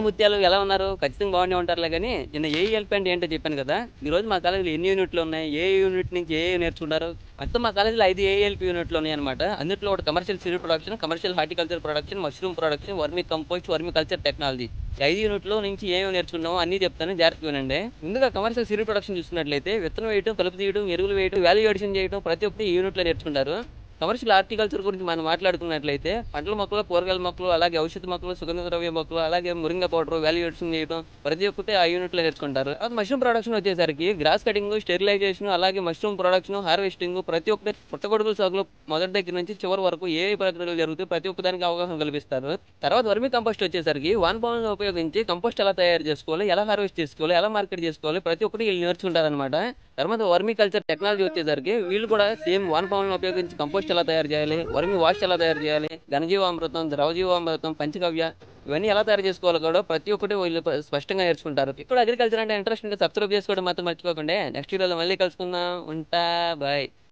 ముత్యాలు ఎలా ఉన్నారు? ఖచ్చితంగా బాగానే ఉంటారులే గానీ, నిన్న ఏఈఎల్పీ అంటే ఏంటో చెప్పాను కదా! ఈరోజు మా కాలేజీలో ఎన్ని యూనిట్లు ఉన్నాయి? ఏ యూనిట్ నుంచి ఏ నేర్చుకుంటారు? మొత్తం మా కాలేజీలో 5 ఏఈఎల్పీ యూనిట్లు ఉన్నాయన్నమాట. అందుట్లో ఒకటి commercial seed production, commercial horticulture production, mushroom production, vermicompost, vermiculture technology. ఈ 5 యూనిట్‌లో నుంచి ఏమేమి నేర్చుకున్నామో అన్నీ చెప్తాను. జాగ్రత్తగా వినండి. ముందుగా కమర్షియల్ సీడ్ ప్రొడక్షన్ చూసుకున్నట్లయితే విత్తనం వేయటం, కలుపు తీయడం, ఎరువులు వేయటం, వాల్యూ అడిషన్ చేయటం ప్రతి ఒక్కటి ఈ యూనిట్‌లో నేర్చుకుంటారు. కమర్షియల్ హార్టికల్చర్ గురించి మనం మాట్లాడుకున్నట్లయితే పండ్ల మొక్కలు, కూరగాయల మొక్కలు, అలాగే ఔషధ మొక్కలు, సుగంధ ద్రవ్య మొక్కలు, అలాగే మురింగ పౌడర్, వాల్యుయేషన్ చేయడం ప్రతి ఒక్కటి ఆ యూనిట్లో నేర్చుకుంటారు. అది మష్రూమ్ ప్రొడక్షన్ వచ్చేసరికి గ్రాస్ కటింగ్, స్టెరిలైజేషన్, అలాగే మష్రూమ్ ప్రొడక్షన్, హార్వెస్టింగ్ ప్రతి ఒక్కటి పుట్టగొడుగుల సాగులో మొదటి దగ్గర నుంచి చివరి వరకు ఏ ప్రక్రియలు జరుగుతాయి ప్రతి ఒక్కదానికి అవగాహన కల్పిస్తారు. తర్వాత వర్మి కంపోస్ట్ వచ్చేసరికి వానపాములను ఉపయోగించి కంపోస్ట్ ఎలా తయారు చేసుకోవాలి, ఎలా హార్వెస్ట్ చేసుకోవాలి, ఎలా మార్కెట్ చేసుకోవాలి ప్రతి ఒక్కటి వీళ్ళు నేర్చుకుంటారనమాట. తర్వాత వర్మి కల్చర్ టెక్నాలజీ వచ్చేసరికి వీళ్ళు కూడా సేమ్ వానపాములను ఉపయోగించి కంపోస్ట్ ఎలా తయారు చేయాలి, వర్మి వాష్ ఎలా తయారు చేయాలి, ఘనజీవామృతం, ద్రవజీవామృతం, పంచగవ్య ఇవన్నీ ఎలా తయారు చేసుకోవాలో కూడా ప్రతి ఒక్కటి వీళ్ళు స్పష్టంగా నేర్చుకుంటారు. ఇప్పుడు అగ్రికల్చర్ అంటే ఇంట్రెస్ట్ ఉంటే సబ్స్క్రైబ్ చేసుకోవడం మాత్రం మర్చిపోకండి. నెక్స్ట్ వీడియోలో మళ్ళీ కలుసుకుందాం. ఉంటా, బాయ్.